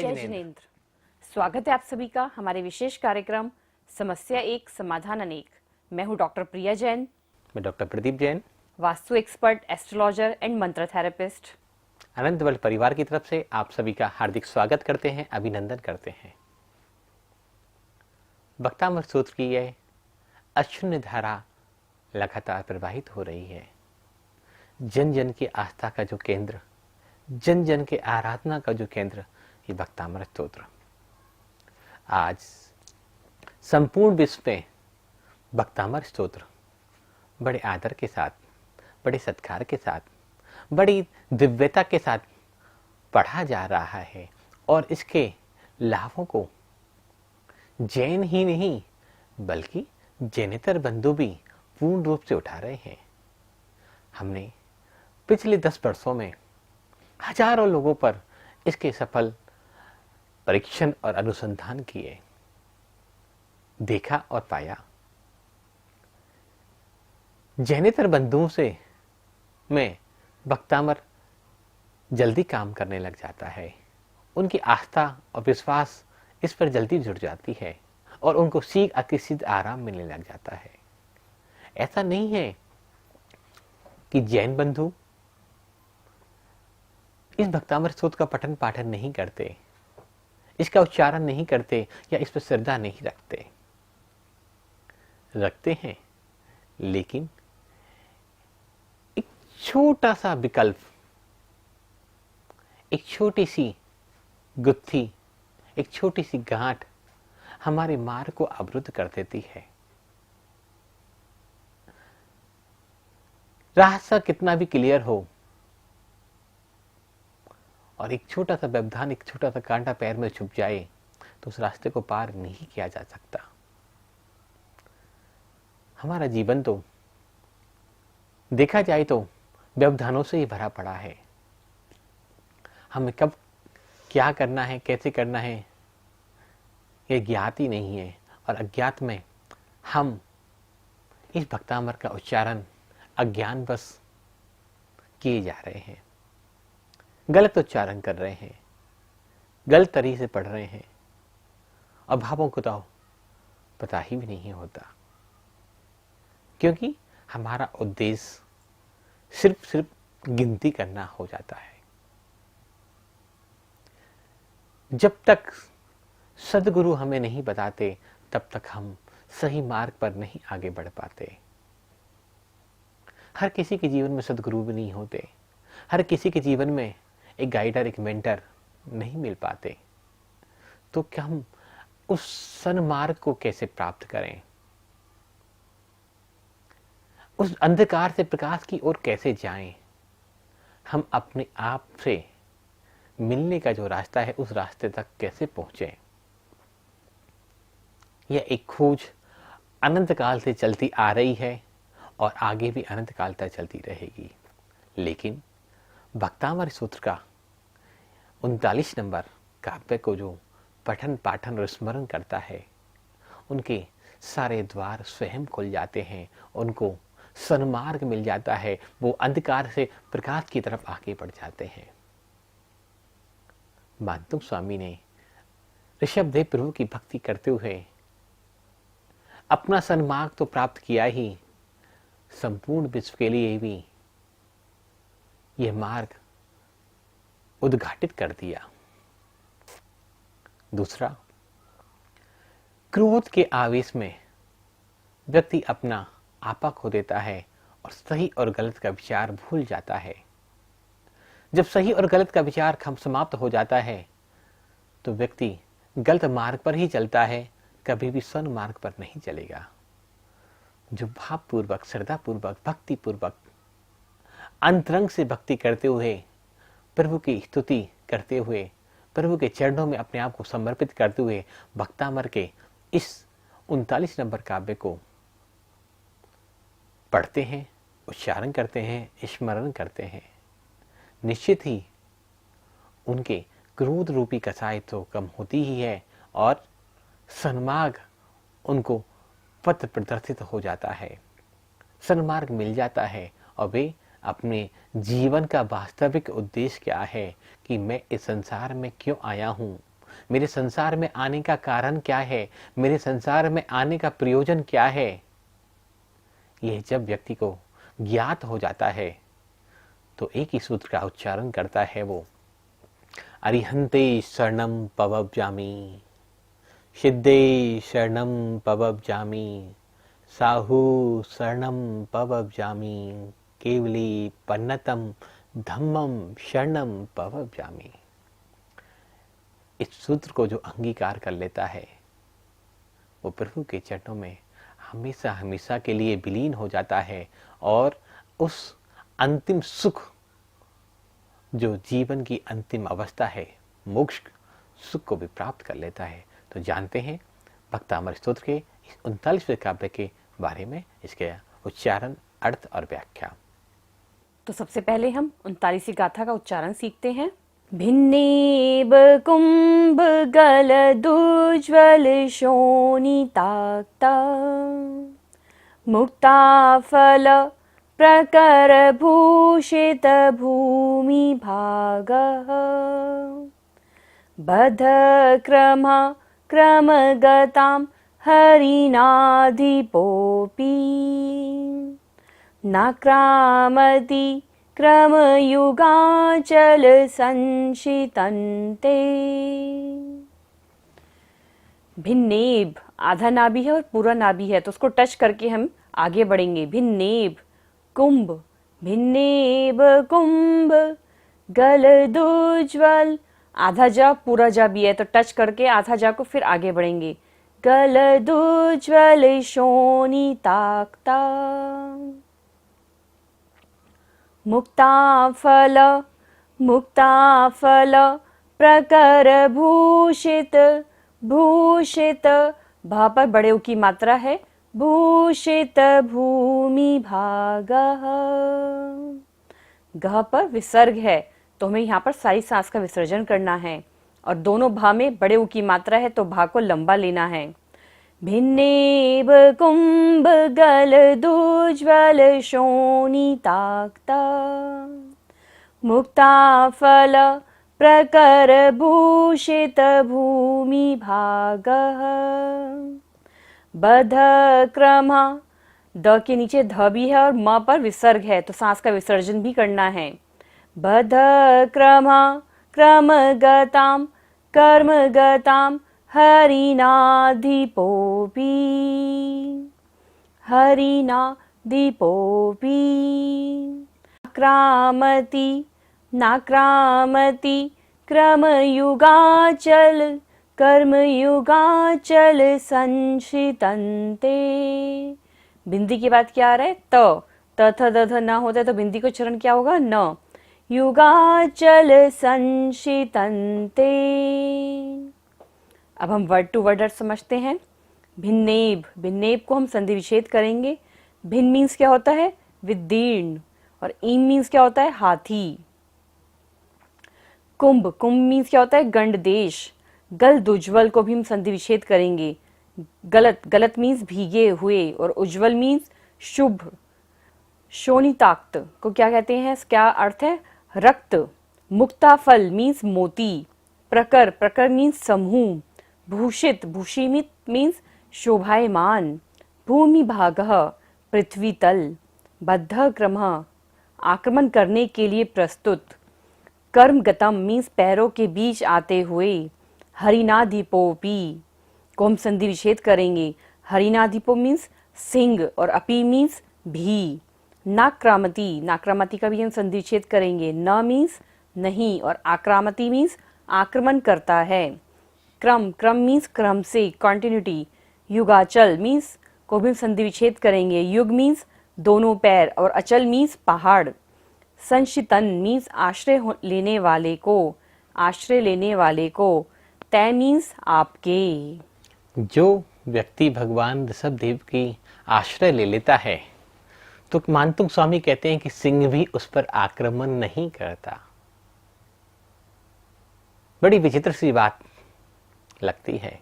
जय जिनेंद्र। स्वागत है आप सभी का हमारे विशेष कार्यक्रम समस्या एक समाधान अनेक। मैं हूं डॉक्टर प्रिया जैन। मैं doctor Pradeep Jain, vastu expert, astrologer and मंत्र थेरेपिस्ट। अनंत वर्ल्ड परिवार की तरफ से आप सभी का हार्दिक स्वागत करते हैं, अभिनंदन करते हैं। वक्तामृत सूत्र की यह अशून्य धारा लगातार प्रवाहित हो रही है। जन जन की आस्था का जो केंद्र, जन जन के आराधना का जो केंद्र, ये वक्तामृत स्तोत्र। आज संपूर्ण विश्व में वक्तामृत स्तोत्र बड़े आदर के साथ, बड़े सत्कार के साथ, बड़ी दिव्यता के साथ पढ़ा जा रहा है और इसके लाभों को जैन ही नहीं बल्कि जैनेतर बंधु भी पूर्ण रूप से उठा रहे हैं। हमने पिछले 10 वर्षों में हजारों लोगों पर इसके सफल परीक्षण और अनुसंधान किए, देखा और पाया। जैनेतर बंधुओं से में वक्तामर जल्दी काम करने लग जाता है। उनकी आस्था और विश्वास इस पर जल्दी जुड़ जाती है और उनको सीख अकिसिद आराम मिलने लग जाता है। ऐसा नहीं है कि जैन बंधु इस वक्तामृत स्तोत्र का पठन पाठन नहीं करते, इसका उच्चारण नहीं करते या इस पर श्रद्धा नहीं रखते हैं, लेकिन एक छोटा सा विकल्प, एक छोटी सी गुत्थी, एक छोटी सी गांठ हमारे मार्ग को अवरुद्ध कर देती है। रास्ता कितना भी क्लियर हो और एक छोटा सा व्यवधान, एक छोटा सा कांटा पैर में छुप जाए तो उस रास्ते को पार नहीं किया जा सकता। हमारा जीवन तो देखा जाए तो व्यवधानों से ही भरा पड़ा है। हमें कब क्या करना है, कैसे करना है, ये ज्ञात ही नहीं है और अज्ञात में हम इस भक्तामर का उच्चारण अज्ञानवश किए जा रहे हैं, गलत उच्चारण कर रहे हैं, गलत तरीके से पढ़ रहे हैं और भावों को तो पता ही भी नहीं होता, क्योंकि हमारा उद्देश्य सिर्फ गिनती करना हो जाता है। जब तक सद्गुरु हमें नहीं बताते तब तक हम सही मार्ग पर नहीं आगे बढ़ पाते। हर किसी के जीवन में सद्गुरु भी नहीं होते, हर किसी के जीवन में एक गाइडर, एक मेंटर नहीं मिल पाते। तो क्या हम उस सन्मार्ग को कैसे प्राप्त करें, उस अंधकार से प्रकाश की ओर कैसे जाएं, हम अपने आप से मिलने का जो रास्ता है उस रास्ते तक कैसे पहुंचे। यह एक खोज अनंत काल से चलती आ रही है और आगे भी अनंत काल तक चलती रहेगी। लेकिन वक्तामृत सूत्र का 39 नंबर काव्य को जो पठन पाठन और स्मरण करता है, उनके सारे द्वार स्वयं खुल जाते हैं, उनको सन्मार्ग मिल जाता है, वो अंधकार से प्रकाश की तरफ आगे बढ़ जाते हैं। मानतुम स्वामी ने ऋषभदेव प्रभु की भक्ति करते हुए अपना सन्मार्ग तो प्राप्त किया ही, संपूर्ण विश्व के लिए भी यह मार्ग उद्घाटित कर दिया। दूसरा, क्रोध के आवेश में व्यक्ति अपना आपा खो देता है और सही और गलत का विचार भूल जाता है। जब सही और गलत का विचार समाप्त हो जाता है तो व्यक्ति गलत मार्ग पर ही चलता है, कभी भी सन्मार्ग पर नहीं चलेगा। जो भावपूर्वक, श्रद्धापूर्वक, भक्तिपूर्वक, अंतरंग से भक्ति करते हुए, प्रभु की स्तुति करते हुए, प्रभु के चरणों में अपने आप को समर्पित करते हुए भक्तामर के इस 39 नंबर काव्य को पढ़ते हैं, उच्चारण करते हैं, स्मरण करते हैं, निश्चित ही उनके क्रोध रूपी कसाई तो कम होती ही है और सन्मार्ग उनको पथ प्रदर्शित हो जाता है, सन्मार्ग मिल जाता है और वे अपने जीवन का वास्तविक उद्देश्य क्या है कि मैं इस संसार में क्यों आया हूँ, मेरे संसार में आने का कारण क्या है, मेरे संसार में आने का प्रयोजन क्या है, यह जब व्यक्ति को ज्ञात हो जाता है तो एक ही सूत्र का उच्चारण करता है वो, अरिहंते शरणम पवब्जामि, सिद्धे शरणम पवब्जामि, साहु शरणम पवब्जामि, केवली पन्नतम धम्मम शरणम पवब्जामि। इस सूत्र को जो अंगीकार कर लेता है वो प्रभु के चरणों में हमेशा हमेशा के लिए विलीन हो जाता है और उस अंतिम सुख, जो जीवन की अंतिम अवस्था है, मोक्ष सुख को भी प्राप्त कर लेता है। तो जानते हैं भक्तामर स्तोत्र के इस 39वें काव्य के बारे में, इसके उच्चारण, अर्थ और व्याख्या। तो सबसे पहले हम 39वीं गाथा का उच्चारण सीखते हैं। भिन्नेब कुंभ गलदुज्ज्वल शोणिताक्ता, मुक्ताफल प्रकर भूषित भूमि भागः, बध क्रम क्रमगतां हरिनाधिपोऽपि, नाक्रामति क्रमयुगाचल संशितन्ते। भिन्नेब आधा नाभि है और पूरा नाभि है, तो उसको टच करके हम आगे बढ़ेंगे। भिन्नेब कुंभ, भिन्नेब कुंभ गलदुज्ज्वल, आधा जा पूरा जा भी है, तो टच करके आधा जा को फिर आगे बढ़ेंगे। गलदुज्ज्वल शोणिताक्ता, मुक्ताफल मुक्ताफल प्रकर भूषित, भूषित भा पर बड़े उ की मात्रा है, भूषित भूमि भागः, गह पर विसर्ग है, तो हमें यहाँ पर सारी सांस का विसर्जन करना है और दोनों भा में बड़े उ की मात्रा है, तो भा को लंबा लेना है। भिन्नेब कुंभ गलदुज्ज्वल शोणिताक्ता, मुक्ताफल प्रकर भूषित भूमि भागः, बध क्रम, द के नीचे ध भी है और म पर विसर्ग है, तो सांस का विसर्जन भी करना है। बध क्रम क्रमगतां कर्मगतां हरिनाधिपोऽपि, हरिनाधिपोऽपि, नाक्रामति नाक्रामति क्रमयुगाचल कर्मयुगाचल संशितन्ते। बिंदी के बाद क्या आ रहा है? त थ द ध ना होता है तो बिंदी को चरण क्या होगा? न। युगाचल संशितन्ते। अब हम वर्ड टू वर्ड अर्थ समझते हैं। भिन्नेब, भिन्नेब को हम संधि विच्छेद करेंगे। भिन्न मीन्स क्या होता है? विदीर्ण। और ईम मीन्स क्या होता है? हाथी। कुंभ, कुंभ मीन्स क्या होता है? गंड देश। गलद उज्ज्वल को भी हम संधि विच्छेद करेंगे। गलत, गलत मीन्स भीगे हुए और उज्ज्वल मीन्स शुभ। शोणिताक्त को क्या कहते हैं? क्या अर्थ है? रक्त। मुक्ताफल मीन्स मोती। प्रकर, प्रकर मीन्स समूह। भूषित, भूषित मीन्स शोभायमान। भूमि भागः पृथ्वी तल। बद्ध क्रमः आक्रमण करने के लिए प्रस्तुत। कर्मगतम मीन्स पैरों के बीच आते हुए। हरिनाधिपोपी को हम संधि विच्छेद करेंगे। हरिनाधिपो मीन्स सिंह और अपी मीन्स भी। नाक्रामति, नाक्रामति का भी हम संधि विच्छेद करेंगे। न मीन्स नहीं और आक्रामति मीन्स आक्रमण करता है। क्रम, क्रम मीन्स क्रम से, कॉन्टिन्यूटी। युगाचल मीन्स को भी हम संधि विच्छेद करेंगे। युग मीन्स दोनों पैर और अचल मीन्स पहाड़। संशितन मीन्स आश्रय लेने वाले को, आश्रय लेने वाले को। तय मीन्स आपके। जो व्यक्ति भगवान ऋषभदेव की आश्रय ले लेता है तो मानतुंग स्वामी कहते हैं कि सिंह भी उस पर आक्रमण नहीं करता। बड़ी विचित्र सी बात लगती है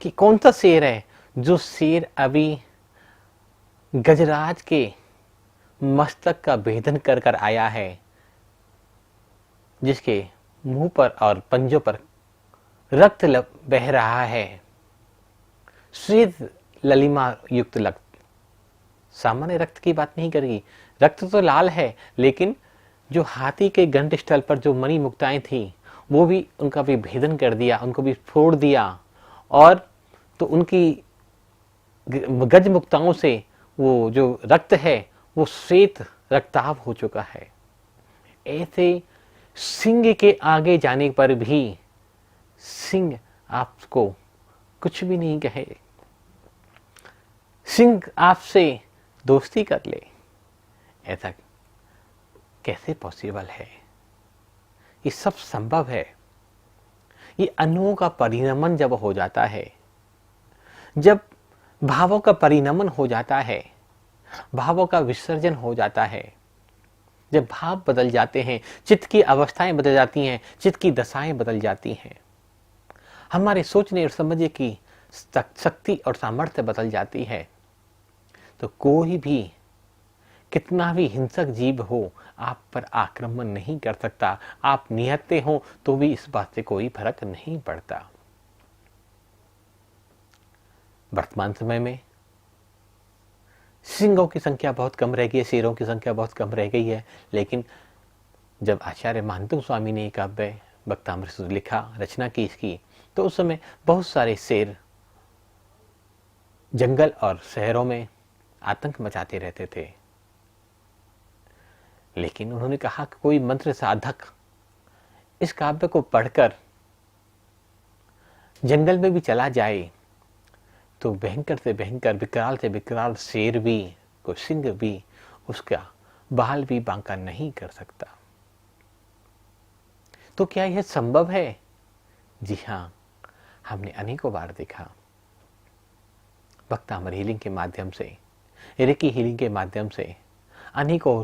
कि कौन सा शेर है जो शेर अभी गजराज के मस्तक का भेदन कर कर आया है, जिसके मुंह पर और पंजों पर रक्त बह रहा है, श्वेत ललिमा युक्त रक्त। सामान्य रक्त की बात नहीं करेगी, रक्त तो लाल है, लेकिन जो हाथी के गंडस्थल पर जो मणि मुक्ताएं थी वो भी, उनका भी भेदन कर दिया, उनको भी फोड़ दिया, और तो उनकी गज मुक्ताओं से वो जो रक्त है वो श्वेत रक्ताभ हो चुका है। ऐसे सिंह के आगे जाने पर भी सिंह आपको कुछ भी नहीं कहे, सिंह आपसे दोस्ती कर ले, ऐसा कैसे पॉसिबल है? ये सब संभव है। ये अणुओं का परिणमन जब हो जाता है, जब भावों का परिणमन हो जाता है, भावों का विसर्जन हो जाता है, जब भाव बदल जाते हैं, चित्त की अवस्थाएं बदल जाती हैं, चित्त की दशाएं बदल जाती हैं, हमारे सोचने और समझने की शक्ति और सामर्थ्य बदल जाती है, तो कोई भी कितना भी हिंसक जीव हो आप पर आक्रमण नहीं कर सकता। आप निहत्ते हो तो भी इस बात से कोई फर्क नहीं पड़ता। वर्तमान समय में सिंहों की संख्या बहुत कम रह गई है, शेरों की संख्या बहुत कम रह गई है, लेकिन जब आचार्य महांतुंग स्वामी ने काव्य भक्तामृत लिखा, रचना की इसकी, तो उस समय बहुत सारे शेर जंगल और शहरों में आतंक मचाते रहते थे। लेकिन उन्होंने कहा कि कोई मंत्र साधक इस काव्य को पढ़कर जंगल में भी चला जाए तो भयंकर से भयंकर, विकराल से विकराल शेर भी, कोई सिंह भी उसका बाल भी बांका नहीं कर सकता। तो क्या यह संभव है? जी हाँ, हमने अनेकों बार देखा। भक्तामर हीलिंग के माध्यम से, रेकी हीलिंग के माध्यम से अनेकों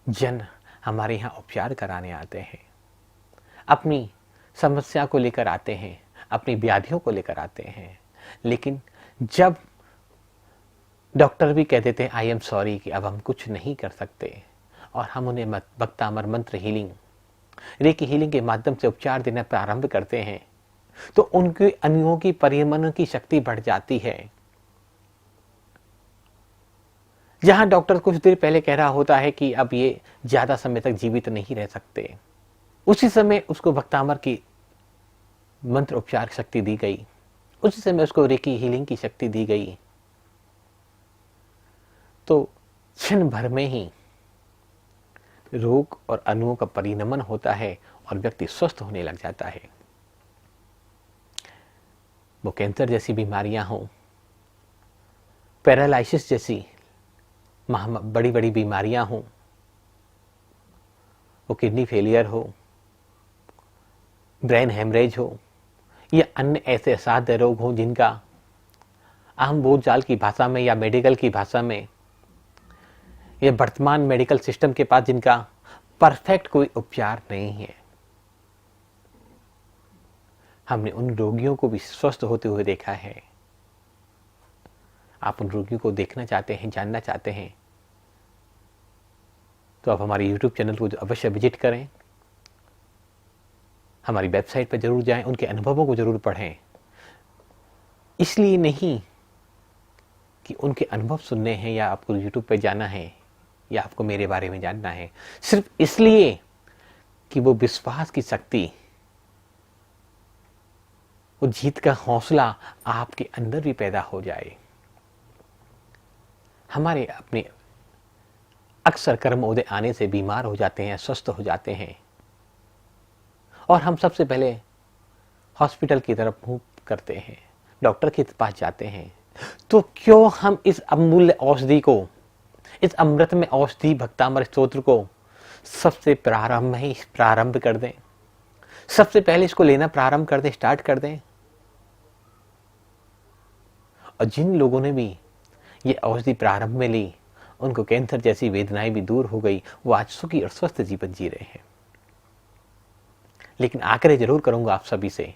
जन हमारे यहाँ उपचार कराने आते हैं, अपनी समस्या को लेकर आते हैं, अपनी व्याधियों को लेकर आते हैं। लेकिन जब डॉक्टर भी कह देते हैं आई एम सॉरी कि अब हम कुछ नहीं कर सकते, और हम उन्हें भक्तामर मंत्र हीलिंग, रेकी हीलिंग के माध्यम से उपचार देना प्रारंभ करते हैं, तो उनके अणुओं की परिमन की शक्ति बढ़ जाती है। जहां डॉक्टर कुछ देर पहले कह रहा होता है कि अब ये ज्यादा समय तक जीवित नहीं रह सकते, उसी समय उसको भक्तामर की मंत्र उपचार शक्ति दी गई, उसी समय उसको रेकी हीलिंग की शक्ति दी गई, तो क्षण भर में ही रोग और अणुओं का परिणमन होता है और व्यक्ति स्वस्थ होने लग जाता है। वो कैंसर जैसी बीमारियां हों, पैरालिसिस जैसी बड़ी बड़ी बीमारियां हों, वो किडनी फेलियर हो, ब्रेन हेमरेज हो, या अन्य ऐसे असाध्य रोग हो जिनका आम बोलचाल की भाषा में या मेडिकल की भाषा में या वर्तमान मेडिकल सिस्टम के पास जिनका परफेक्ट कोई उपचार नहीं है। हमने उन रोगियों को भी स्वस्थ होते हुए देखा है। आप उन रोगियों को देखना चाहते हैं, जानना चाहते हैं, तो आप हमारे YouTube चैनल को अवश्य विजिट करें, हमारी वेबसाइट पर जरूर जाएं, उनके अनुभवों को जरूर पढ़ें। इसलिए नहीं कि उनके अनुभव सुनने हैं या आपको YouTube पर जाना है या आपको मेरे बारे में जानना है, सिर्फ इसलिए कि वो विश्वास की शक्ति, वो जीत का हौसला आपके अंदर भी पैदा हो जाए। हमारे अपने अक्सर कर्मोदय आने से बीमार हो जाते हैं, स्वस्थ हो जाते हैं, और हम सबसे पहले हॉस्पिटल की तरफ मुंह करते हैं, डॉक्टर के पास जाते हैं। तो क्यों हम इस अमूल्य औषधि को, इस अमृत में औषधि भक्तामृत स्तोत्र को सबसे प्रारंभ कर दें, सबसे पहले इसको लेना प्रारंभ कर दें, स्टार्ट कर दें। और जिन लोगों ने भी ये औषधि प्रारंभ में ली, उनको कैंसर जैसी वेदनाएं भी दूर हो गई, वो आज सुखी और स्वस्थ जीवन जी रहे हैं। लेकिन आग्रह जरूर करूंगा आप सभी से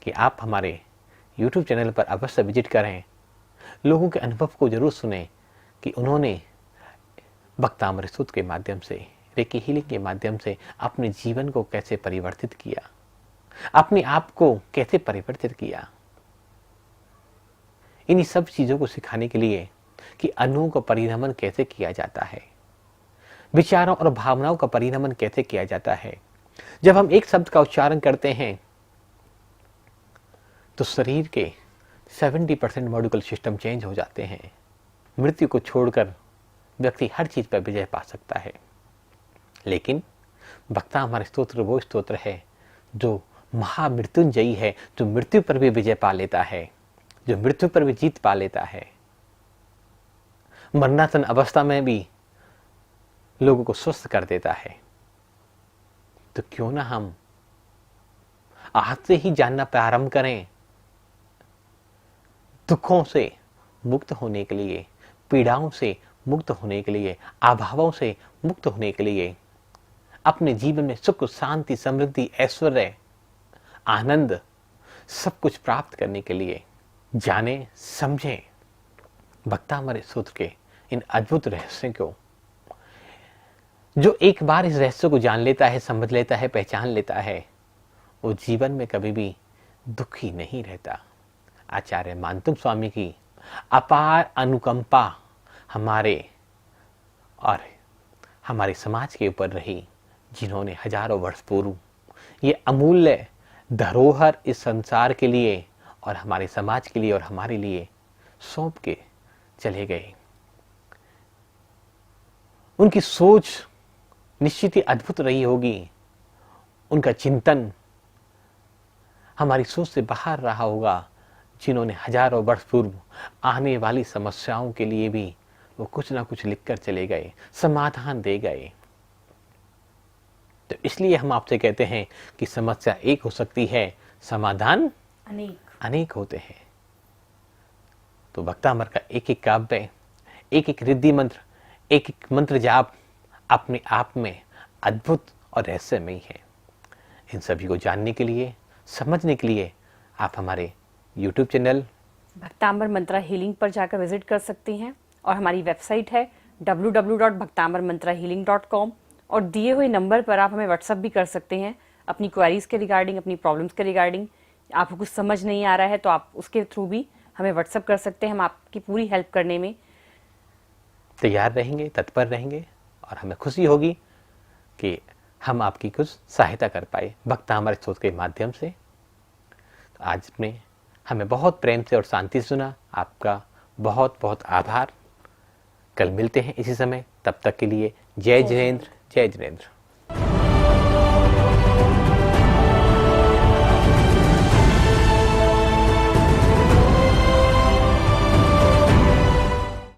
कि आप हमारे YouTube चैनल पर अवश्य विजिट करें, लोगों के अनुभव को जरूर सुने कि उन्होंने भक्तामृत स्तोत्र के माध्यम से, रेकी हीलिंग के माध्यम से अपने जीवन को कैसे परिवर्तित किया, अपने आप को कैसे परिवर्तित किया। इन्हीं सब चीजों को सिखाने के लिए कि अणुओं का परिणमन कैसे किया जाता है, विचारों और भावनाओं का परिणमन कैसे किया जाता है। जब हम एक शब्द का उच्चारण करते हैं तो शरीर के 70% मॉलिक्यूलर सिस्टम चेंज हो जाते हैं। मृत्यु को छोड़कर व्यक्ति हर चीज पर विजय पा सकता है। लेकिन भक्ता हमारे स्तोत्र वो स्तोत्र है जो महामृत्युंजयी है, जो मृत्यु पर भी विजय पा लेता है, जो मृत्यु पर भी जीत पा लेता है, मरणासन अवस्था में भी लोगों को स्वस्थ कर देता है। तो क्यों ना हम आज से ही जानना प्रारंभ करें, दुखों से मुक्त होने के लिए, पीड़ाओं से मुक्त होने के लिए, अभावों से मुक्त होने के लिए, अपने जीवन में सुख, शांति, समृद्धि, ऐश्वर्य, आनंद सब कुछ प्राप्त करने के लिए जाने समझें भक्तामृत सूत्र के इन अद्भुत रहस्यों को। जो एक बार इस रहस्य को जान लेता है, समझ लेता है, पहचान लेता है, वो जीवन में कभी भी दुखी नहीं रहता। आचार्य मानतुंग स्वामी की अपार अनुकंपा हमारे और हमारे समाज के ऊपर रही, जिन्होंने हजारों वर्ष पूर्व ये अमूल्य धरोहर इस संसार के लिए और हमारे समाज के लिए और हमारे लिए सौंप के चले गए। उनकी सोच निश्चित ही अद्भुत रही होगी, उनका चिंतन हमारी सोच से बाहर रहा होगा, जिन्होंने हजारों वर्ष पूर्व आने वाली समस्याओं के लिए भी वो कुछ ना कुछ लिखकर चले गए, समाधान दे गए। तो इसलिए हम आपसे कहते हैं कि समस्या एक हो सकती है, समाधान अनेक होते हैं। तो भक्तामृत का एक एक काव्य, एक एक रिद्धि मंत्र, एक एक मंत्र जाप अपने आप में अद्भुत और रहस्यमयी है। इन सभी को जानने के लिए, समझने के लिए आप हमारे YouTube चैनल भक्तांबर मंत्रा हीलिंग पर जाकर विजिट कर सकते हैं और हमारी वेबसाइट है www.bhaktambarmantrahealing.com और दिए हुए नंबर पर आप हमें व्हाट्सअप भी कर सकते हैं अपनी क्वेरीज के रिगार्डिंग, अपनी प्रॉब्लम्स के रिगार्डिंग। आपको कुछ समझ नहीं आ रहा है तो आप उसके थ्रू भी हमें व्हाट्सअप कर सकते हैं। हम आपकी पूरी हेल्प करने में तैयार रहेंगे, तत्पर रहेंगे और हमें खुशी होगी कि हम आपकी कुछ सहायता कर पाए भक्तामृत सूत्र के माध्यम से। तो आज में हमें बहुत प्रेम से और शांति सुना, आपका बहुत बहुत आभार। कल मिलते हैं इसी समय, तब तक के लिए जय जिनेंद्र, जय जिनेंद्र।